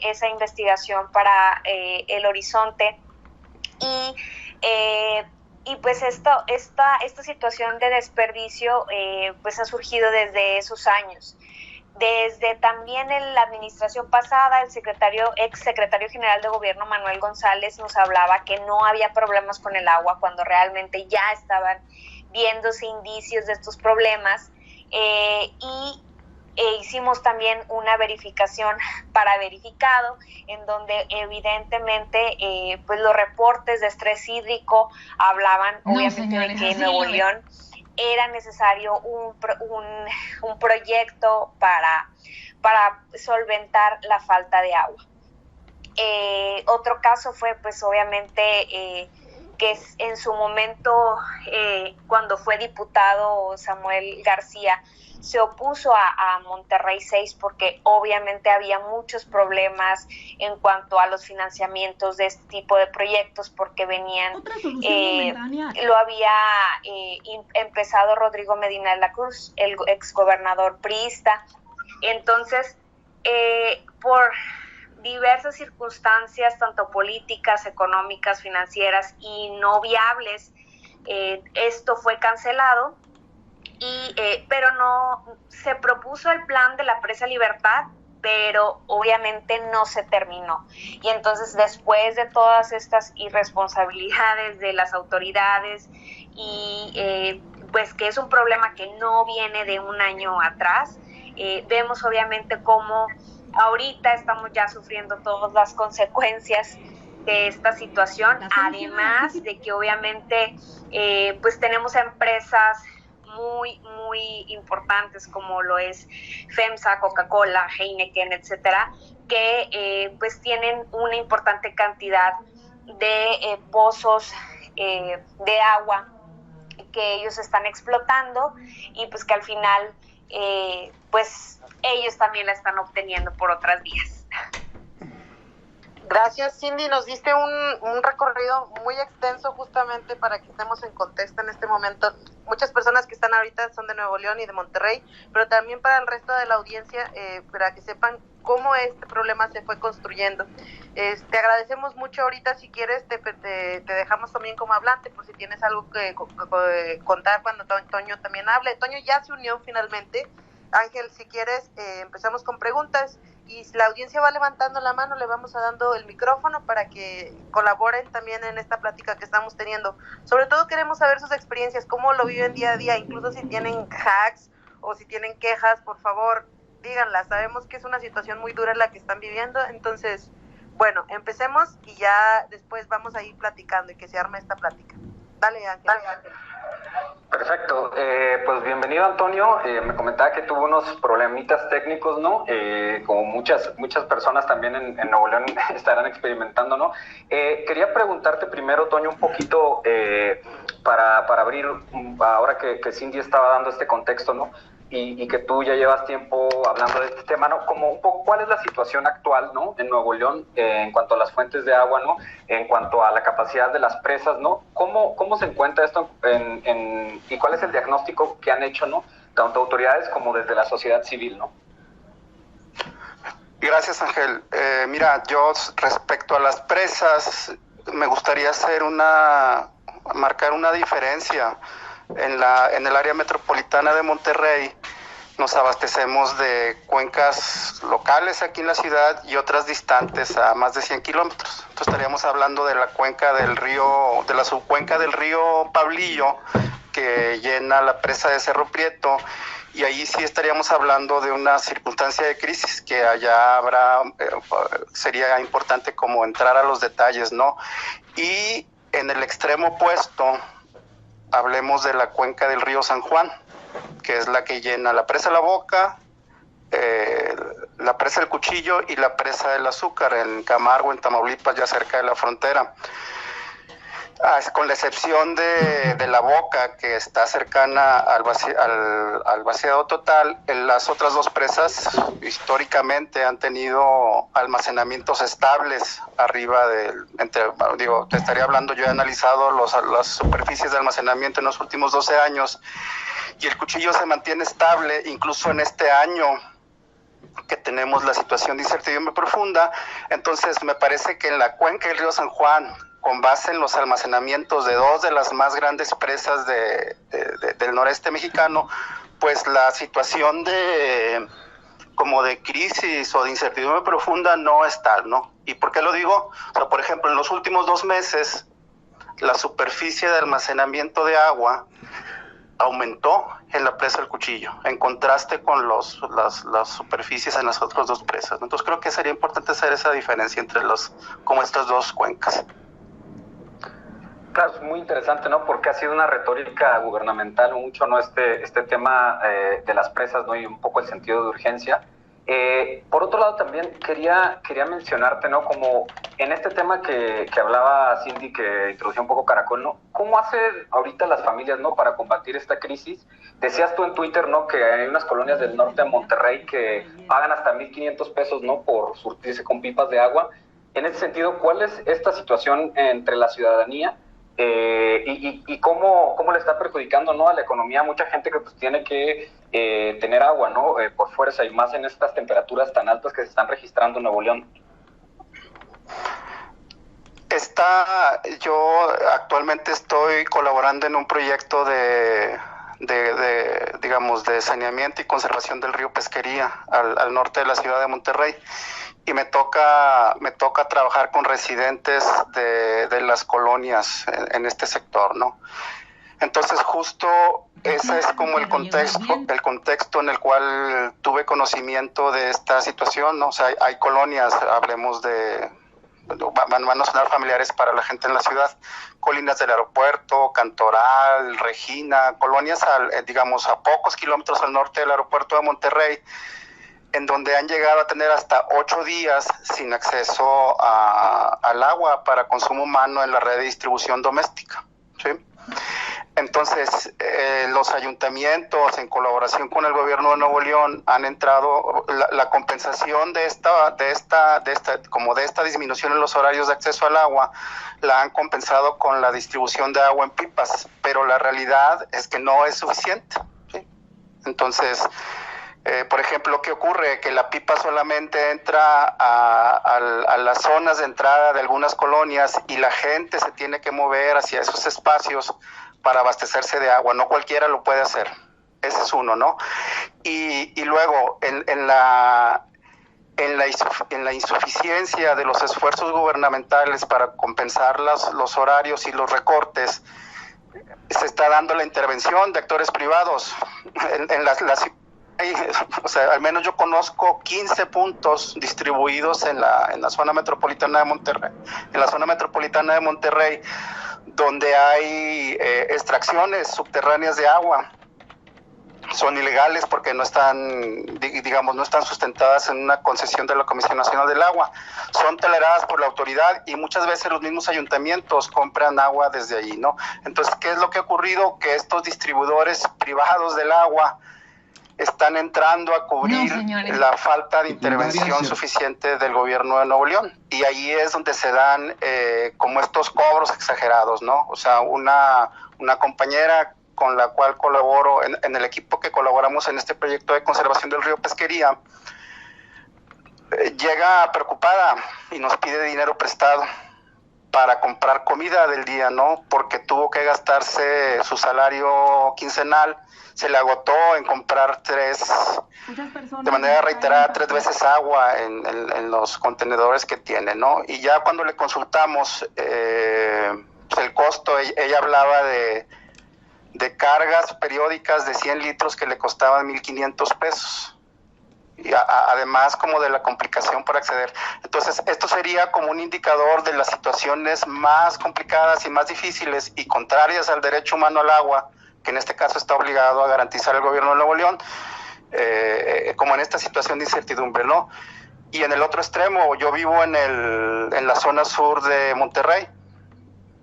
esa investigación para el Horizonte y pues esta situación de desperdicio pues ha surgido desde esos años. Desde también en la administración pasada, el ex secretario general de gobierno Manuel González nos hablaba que no había problemas con el agua cuando realmente ya estaban viéndose indicios de estos problemas, hicimos también una verificación para verificado, en donde evidentemente pues los reportes de estrés hídrico hablaban obviamente de que en Nuevo León era necesario un proyecto para solventar la falta de agua. Otro caso fue pues obviamente que en su momento cuando fue diputado Samuel García se opuso a Monterrey 6 porque obviamente había muchos problemas en cuanto a los financiamientos de este tipo de proyectos porque venían, lo había empezado Rodrigo Medina de la Cruz, el exgobernador priista. Entonces, por diversas circunstancias, tanto políticas, económicas, financieras y no viables, esto fue cancelado. Pero no se propuso el plan de la Presa Libertad, pero obviamente no se terminó. Y entonces después de todas estas irresponsabilidades de las autoridades y pues que es un problema que no viene de un año atrás, vemos obviamente cómo ahorita estamos ya sufriendo todas las consecuencias de esta situación, además de que obviamente pues tenemos empresas muy importantes como lo es FEMSA, Coca-Cola, Heineken, etcétera, que pues tienen una importante cantidad de pozos de agua que ellos están explotando y pues que al final pues ellos también la están obteniendo por otras vías. Gracias, Cindy. Nos diste un recorrido muy extenso justamente para que estemos en contexto en este momento. Muchas personas que están ahorita son de Nuevo León y de Monterrey, pero también para el resto de la audiencia, para que sepan cómo este problema se fue construyendo. Te agradecemos mucho. Ahorita, si quieres, te dejamos también como hablante, por si tienes algo que contar cuando Toño también hable. Toño ya se unió finalmente. Ángel, si quieres, empezamos con preguntas. Y si la audiencia va levantando la mano, le vamos a dando el micrófono para que colaboren también en esta plática que estamos teniendo. Sobre todo queremos saber sus experiencias, cómo lo viven día a día, incluso si tienen hacks o si tienen quejas, por favor, díganlas. Sabemos que es una situación muy dura la que están viviendo, entonces, bueno, empecemos y ya después vamos a ir platicando y que se arme esta plática. Dale, Ángel. Perfecto, pues bienvenido Antonio. Me comentaba que tuvo unos problemitas técnicos, ¿no? Como muchas personas también en Nuevo León estarán experimentando, ¿no? Quería preguntarte primero, Toño, un poquito para abrir, ahora que Cindy estaba dando este contexto, ¿no? Y que tú ya llevas tiempo hablando de este tema, ¿no? Como un poco, ¿cuál es la situación actual, ¿no? En Nuevo León en cuanto a las fuentes de agua, ¿no? En cuanto a la capacidad de las presas, ¿no? ¿Cómo se encuentra esto y cuál es el diagnóstico que han hecho, ¿no? Tanto autoridades como desde la sociedad civil, ¿no? Gracias, Ángel. Mira, yo respecto a las presas, me gustaría marcar una diferencia. En el área metropolitana de Monterrey nos abastecemos de cuencas locales aquí en la ciudad y otras distantes a más de 100 kilómetros. Entonces estaríamos hablando de la cuenca del río, de la subcuenca del río Pablillo, que llena la presa de Cerro Prieto, y ahí sí estaríamos hablando de una circunstancia de crisis que allá sería importante como entrar a los detalles, ¿no? Y en el extremo opuesto, hablemos de la cuenca del río San Juan, que es la que llena la presa La Boca, la presa El Cuchillo y la presa del Azúcar, en Camargo, en Tamaulipas, ya cerca de la frontera. Con la excepción de La Boca, que está cercana al vaciado total, las otras dos presas históricamente han tenido almacenamientos estables arriba te estaría hablando, yo he analizado las superficies de almacenamiento en los últimos 12 años, y el Cuchillo se mantiene estable. Incluso en este año que tenemos la situación de incertidumbre profunda. Entonces me parece que en la cuenca del río San Juan, con base en los almacenamientos de dos de las más grandes presas del noreste mexicano, pues la situación como de crisis o de incertidumbre profunda no es tal, ¿no? ¿Y por qué lo digo? O sea, por ejemplo, en los últimos 2 meses, la superficie de almacenamiento de agua aumentó en la presa del Cuchillo, en contraste con las superficies en las otras 2 presas, ¿no? Entonces creo que sería importante hacer esa diferencia entre como estas 2 cuencas. Claro, es muy interesante, ¿no? Porque ha sido una retórica gubernamental mucho, ¿no? Este tema de las presas, ¿no? Y un poco el sentido de urgencia. Por otro lado, también quería mencionarte, ¿no? Como en este tema que hablaba Cindy, que introdució un poco Caracol, ¿no? ¿Cómo hacen ahorita las familias, ¿no? Para combatir esta crisis. Decías tú en Twitter, ¿no? Que hay unas colonias del norte de Monterrey que pagan hasta 1,500 pesos, ¿no? Por surtirse con pipas de agua. En ese sentido, ¿cuál es esta situación entre la ciudadanía? Y cómo le está perjudicando, ¿no? A la economía, mucha gente que pues tiene que tener agua, ¿no? Por fuerza, y más en estas temperaturas tan altas que se están registrando en Nuevo León. Yo actualmente estoy colaborando en un proyecto digamos, de saneamiento y conservación del río Pesquería al norte de la ciudad de Monterrey. Y me toca trabajar con residentes de las colonias en este sector, ¿no? Entonces justo ese es como el contexto en el cual tuve conocimiento de esta situación, ¿no? O sea, hay colonias, hablemos van a sonar familiares para la gente en la ciudad, Colinas del Aeropuerto, Cantoral, Regina, colonias digamos a pocos kilómetros al norte del aeropuerto de Monterrey, en donde han llegado a tener hasta 8 días sin acceso al agua para consumo humano en la red de distribución doméstica, ¿sí? Entonces, los ayuntamientos, en colaboración con el gobierno de Nuevo León, han entrado, la compensación de esta disminución en los horarios de acceso al agua, la han compensado con la distribución de agua en pipas, pero la realidad es que no es suficiente, ¿sí? Entonces, por ejemplo, ¿qué ocurre? Que la pipa solamente entra a las zonas de entrada de algunas colonias y la gente se tiene que mover hacia esos espacios para abastecerse de agua. No cualquiera lo puede hacer. Ese es uno, ¿no? Y luego, en la insuficiencia de los esfuerzos gubernamentales para compensar los horarios y los recortes, se está dando la intervención de actores privados o sea, al menos yo conozco 15 puntos distribuidos en la zona metropolitana de Monterrey. En la zona metropolitana de Monterrey, donde hay extracciones subterráneas de agua. Son ilegales porque no están sustentadas en una concesión de la Comisión Nacional del Agua. Son toleradas por la autoridad y muchas veces los mismos ayuntamientos compran agua desde allí, ¿no? Entonces, ¿qué es lo que ha ocurrido? Que estos distribuidores privados del agua están entrando a cubrir la falta de intervención suficiente del gobierno de Nuevo León. Y ahí es donde se dan como estos cobros exagerados, ¿no? O sea, una compañera con la cual colaboro, en el equipo que colaboramos en este proyecto de conservación del río Pesquería, llega preocupada y nos pide dinero prestado para comprar comida del día, ¿no? Porque tuvo que gastarse su salario quincenal, se le agotó en comprar de manera reiterada 3 veces agua en los contenedores que tiene, ¿no? Y ya cuando le consultamos pues el costo, ella hablaba de cargas periódicas de 100 litros que le costaban 1,500 pesos. Y además como de la complicación para acceder. Entonces, esto sería como un indicador de las situaciones más complicadas y más difíciles y contrarias al derecho humano al agua, que en este caso está obligado a garantizar el gobierno de Nuevo León, como en esta situación de incertidumbre, ¿no? Y en el otro extremo, yo vivo en la zona sur de Monterrey.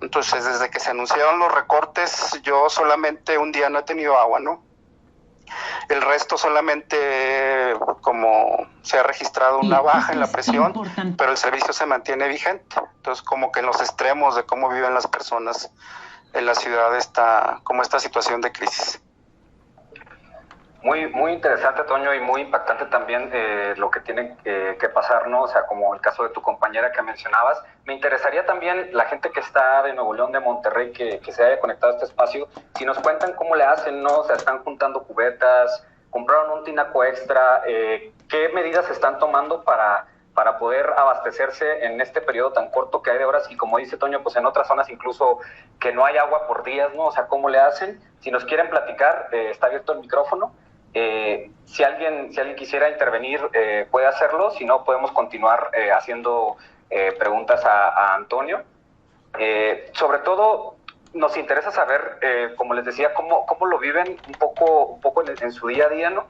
Entonces, desde que se anunciaron los recortes, yo solamente un día no he tenido agua, ¿no? El resto solamente como se ha registrado una baja en la presión, pero el servicio se mantiene vigente. Entonces, como que en los extremos de cómo viven las personas en la ciudad está como esta situación de crisis. Muy, muy interesante, Toño, y muy impactante también lo que tiene que pasar, ¿no? O sea, como el caso de tu compañera que mencionabas. Me interesaría también la gente que está de Nuevo León, de Monterrey, que se haya conectado a este espacio, si nos cuentan cómo le hacen, ¿no? O sea, están juntando cubetas, compraron un tinaco extra, ¿qué medidas están tomando para poder abastecerse en este periodo tan corto que hay de horas? Y como dice Toño, pues en otras zonas incluso que no hay agua por días, ¿no? O sea, ¿cómo le hacen? Si nos quieren platicar, está abierto el micrófono. Si alguien quisiera intervenir, puede hacerlo. Si no, podemos continuar haciendo preguntas a Antonio. Sobre todo, nos interesa saber, como les decía, cómo lo viven un poco en su día a día, ¿no?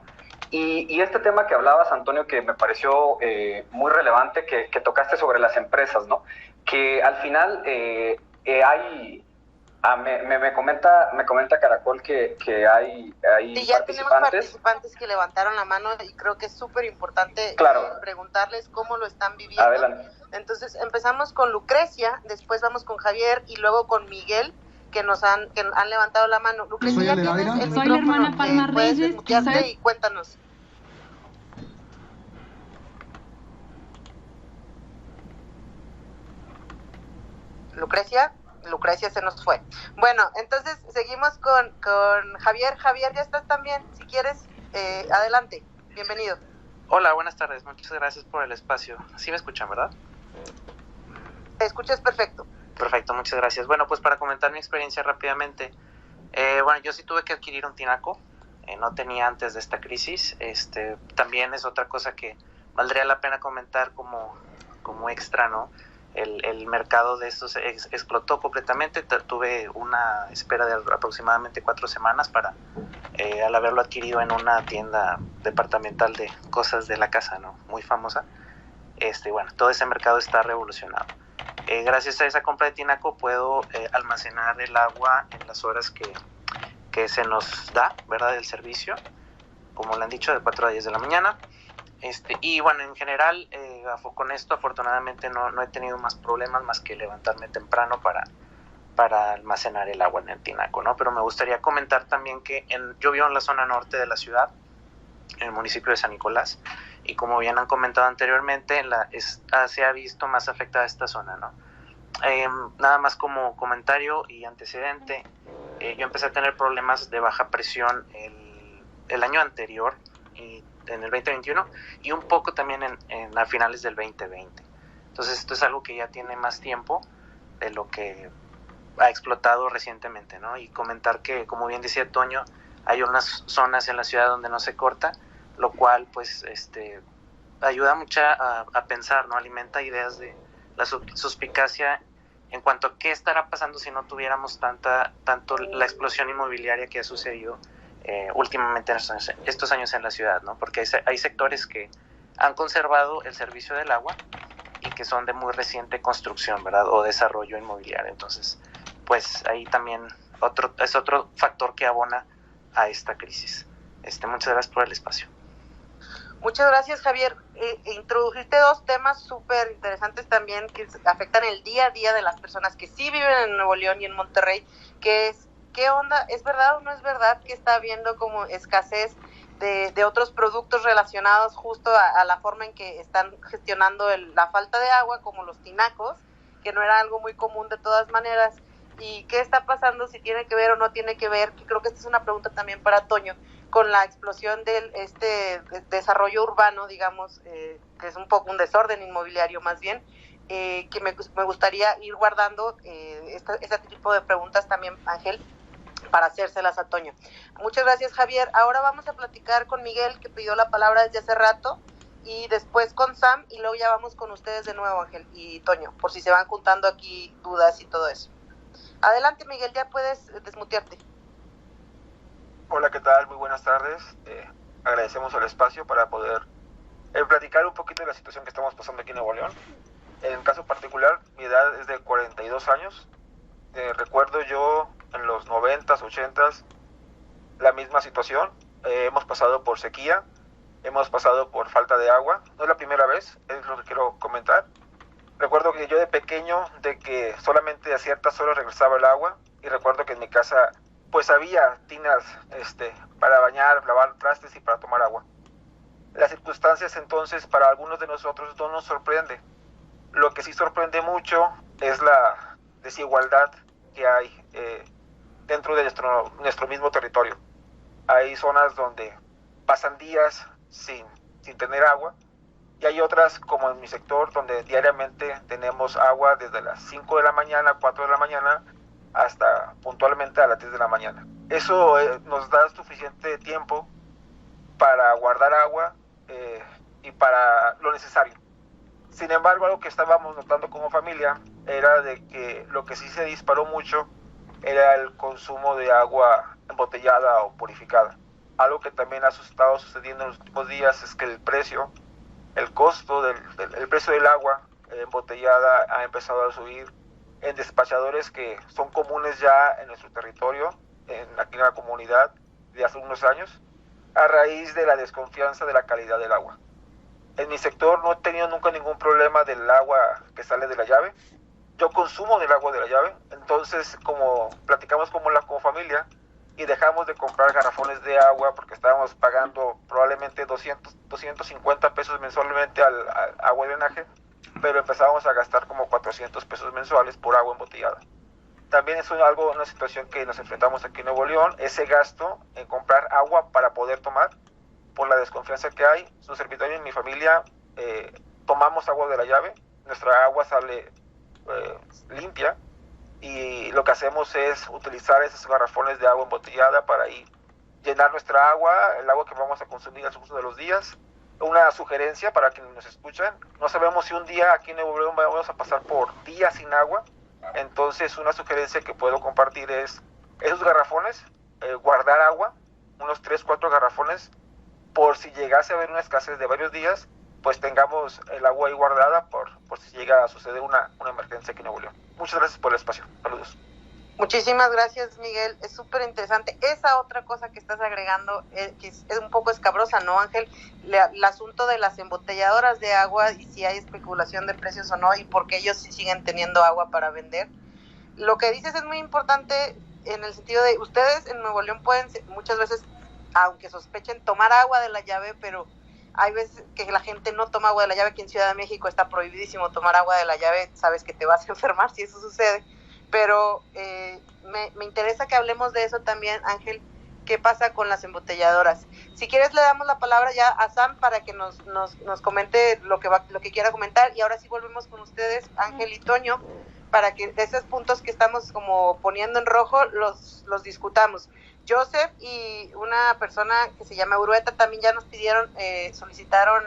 Y este tema que hablabas, Antonio, que me pareció muy relevante, que tocaste sobre las empresas, ¿no? Que al final hay... me comenta Caracol que hay sí, ya tenemos participantes que levantaron la mano y creo que es súper importante preguntarles cómo lo están viviendo. Adelante. Entonces empezamos con Lucrecia, después vamos con Javier y luego con Miguel, que han levantado la mano. Lucrecia, ya tienes el micrófono. Soy la hermana Palma Puedes Reyes. desmutearte y cuéntanos. Lucrecia se nos fue. Bueno, entonces seguimos con Javier. Javier, ya estás también. Si quieres, adelante. Bienvenido. Hola, buenas tardes. Muchas gracias por el espacio. ¿Sí me escuchan, verdad? Te escuchas perfecto. Perfecto, muchas gracias. Bueno, pues para comentar mi experiencia rápidamente. Bueno, yo sí tuve que adquirir un tinaco. No tenía antes de esta crisis. También es otra cosa que valdría la pena comentar como extra, ¿no? El mercado de estos explotó completamente. Tuve una espera de aproximadamente 4 semanas para al haberlo adquirido en una tienda departamental de cosas de la casa, ¿no? Muy famosa. Bueno, todo ese mercado está revolucionado. Gracias a esa compra de tinaco puedo almacenar el agua en las horas que se nos da, ¿verdad? Del servicio, como le han dicho, de 4 a 10 de la mañana. Y bueno, en general, con esto afortunadamente no he tenido más problemas más que levantarme temprano para almacenar el agua en el tinaco, ¿no? Pero me gustaría comentar también que yo vivo en la zona norte de la ciudad, en el municipio de San Nicolás, y como bien han comentado anteriormente, se ha visto más afectada esta zona, ¿no? Nada más como comentario y antecedente, yo empecé a tener problemas de baja presión el año anterior, y en el 2021 y un poco también a finales del 2020. Entonces esto es algo que ya tiene más tiempo de lo que ha explotado recientemente, ¿no? Y comentar que, como bien decía Toño, hay unas zonas en la ciudad donde no se corta, lo cual pues ayuda mucho a pensar, ¿no? Alimenta ideas de la suspicacia en cuanto a qué estará pasando si no tuviéramos tanto la explosión inmobiliaria que ha sucedido últimamente en estos años en la ciudad, ¿no? Porque hay sectores que han conservado el servicio del agua y que son de muy reciente construcción, ¿verdad? O desarrollo inmobiliario. Entonces, pues ahí también es otro factor que abona a esta crisis. Muchas gracias por el espacio. Muchas gracias, Javier. Introdujiste 2 temas súper interesantes también que afectan el día a día de las personas que sí viven en Nuevo León y en Monterrey, que es ¿qué onda? ¿Es verdad o no es verdad que está habiendo como escasez de otros productos relacionados justo a la forma en que están gestionando la falta de agua, como los tinacos, que no era algo muy común de todas maneras? ¿Y qué está pasando, si tiene que ver o no tiene que ver? Que creo que esta es una pregunta también para Toño, con la explosión del desarrollo urbano, digamos, que es un poco un desorden inmobiliario más bien, que me gustaría ir guardando este tipo de preguntas también, Ángel, para hacérselas a Toño. Muchas gracias, Javier. Ahora vamos a platicar con Miguel, que pidió la palabra desde hace rato, y después con Sam, y luego ya vamos con ustedes de nuevo, Ángel y Toño, por si se van juntando aquí dudas y todo eso. Adelante, Miguel, ya puedes desmutearte. Hola, ¿qué tal? Muy buenas tardes. Agradecemos el espacio para poder platicar un poquito de la situación que estamos pasando aquí en Nuevo León. En el caso particular, mi edad es de 42 años. Recuerdo yo en los 90s, 80s, la misma situación. Hemos pasado por sequía, hemos pasado por falta de agua. No es la primera vez, es lo que quiero comentar. Recuerdo que yo de pequeño, de que solamente a ciertas horas regresaba el agua, y recuerdo que en mi casa pues había tinas para bañar, lavar trastes y para tomar agua. Las circunstancias entonces para algunos de nosotros no nos sorprende. Lo que sí sorprende mucho es la desigualdad que hay dentro de nuestro mismo territorio. Hay zonas donde pasan días sin tener agua, y hay otras, como en mi sector, donde diariamente tenemos agua desde las 5 de la mañana, 4 de la mañana, hasta puntualmente a las 10 de la mañana. Eso nos da suficiente tiempo para guardar agua y para lo necesario. Sin embargo, algo que estábamos notando como familia era de que lo que sí se disparó mucho era el consumo de agua embotellada o purificada. Algo que también ha estado sucediendo en los últimos días es que el costo el precio del agua embotellada ha empezado a subir en despachadores que son comunes ya en nuestro territorio, aquí en la comunidad, de hace unos años, a raíz de la desconfianza de la calidad del agua. En mi sector no he tenido nunca ningún problema del agua que sale de la llave. Yo consumo del agua de la llave, entonces como platicamos como familia y dejamos de comprar garrafones de agua porque estábamos pagando probablemente 250 pesos mensualmente al agua de drenaje, pero empezábamos a gastar como 400 pesos mensuales por agua embotellada. También es una situación que nos enfrentamos aquí en Nuevo León, ese gasto en comprar agua para poder tomar, por la desconfianza que hay. Su servidor y mi familia tomamos agua de la llave, nuestra agua sale limpia, y lo que hacemos es utilizar esos garrafones de agua embotellada para llenar nuestra agua, el agua que vamos a consumir al curso de los días. Una sugerencia para quienes nos escuchan: no sabemos si un día aquí en Nuevo León vamos a pasar por días sin agua, entonces una sugerencia que puedo compartir es esos garrafones, guardar agua, unos 3-4 garrafones, por si llegase a haber una escasez de varios días, pues tengamos el agua ahí guardada por si llega a suceder una emergencia aquí en Nuevo León. Muchas gracias por el espacio. Saludos. Muchísimas gracias, Miguel. Es súper interesante. Esa otra cosa que estás agregando, que es un poco escabrosa, ¿no, Ángel? El asunto de las embotelladoras de agua y si hay especulación de precios o no, y por qué ellos sí siguen teniendo agua para vender. Lo que dices es muy importante en el sentido de, ustedes en Nuevo León pueden muchas veces, aunque sospechen, tomar agua de la llave, pero hay veces que la gente no toma agua de la llave. Aquí en Ciudad de México está prohibidísimo tomar agua de la llave, sabes que te vas a enfermar si eso sucede, pero me interesa que hablemos de eso también, Ángel. ¿Qué pasa con las embotelladoras? Si quieres le damos la palabra ya a Sam para que nos comente lo que quiera comentar, y ahora sí volvemos con ustedes, Ángel y Toño, para que esos puntos que estamos como poniendo en rojo los discutamos. Joseph y una persona que se llama Urueta también ya nos solicitaron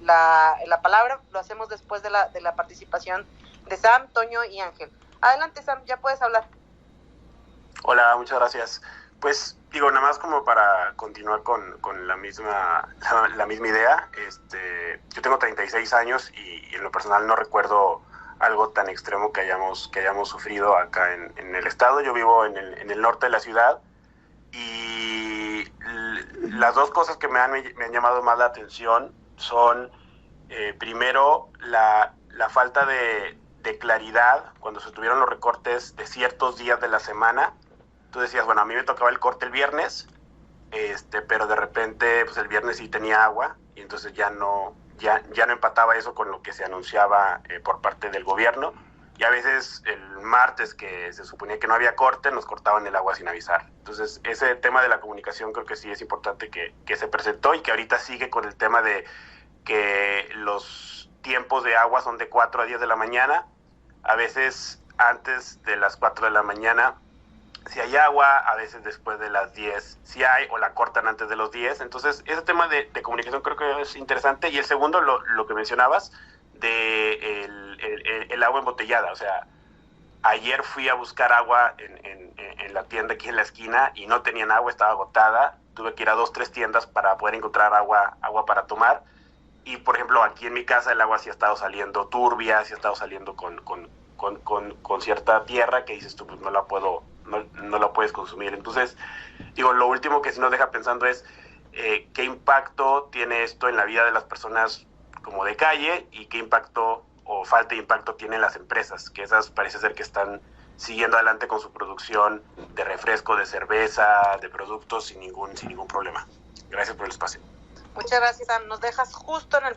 la palabra. Lo hacemos después de la participación de Sam, Toño y Ángel. Adelante, Sam, ya puedes hablar. Hola, muchas gracias. Pues digo, nada más como para continuar con la misma idea. Yo tengo 36 años y en lo personal no recuerdo algo tan extremo que hayamos sufrido acá en el estado. Yo vivo en el norte de la ciudad, y las dos cosas que me han llamado más la atención son, primero, la falta de claridad cuando se tuvieron los recortes de ciertos días de la semana. Tú decías, bueno, a mí me tocaba el corte el viernes, pero de repente pues el viernes sí tenía agua, y entonces ya no empataba eso con lo que se anunciaba por parte del gobierno. Y a veces el martes, que se suponía que no había corte, nos cortaban el agua sin avisar. Entonces ese tema de la comunicación creo que sí es importante que se presentó, y que ahorita sigue con el tema de que los tiempos de agua son de 4 a 10 de la mañana. A veces antes de las 4 de la mañana si hay agua, a veces después de las 10 si hay, o la cortan antes de los 10. Entonces ese tema de comunicación creo que es interesante. Y el segundo, lo que mencionabas de el agua embotellada. O sea, ayer fui a buscar agua en la tienda aquí en la esquina y no tenían agua, estaba agotada. Tuve que ir a 2-3 tiendas para poder encontrar agua para tomar. Y por ejemplo, aquí en mi casa el agua sí ha estado saliendo turbia, sí ha estado saliendo con cierta tierra que dices tú, pues no la puedes consumir. Entonces, digo, lo último que sí nos deja pensando es qué impacto tiene esto en la vida de las personas como de calle, y qué impacto o falta de impacto tienen las empresas, que esas parece ser que están siguiendo adelante con su producción de refresco, de cerveza, de productos sin ningún problema. Gracias por el espacio. Muchas gracias, Sam. Nos dejas justo en el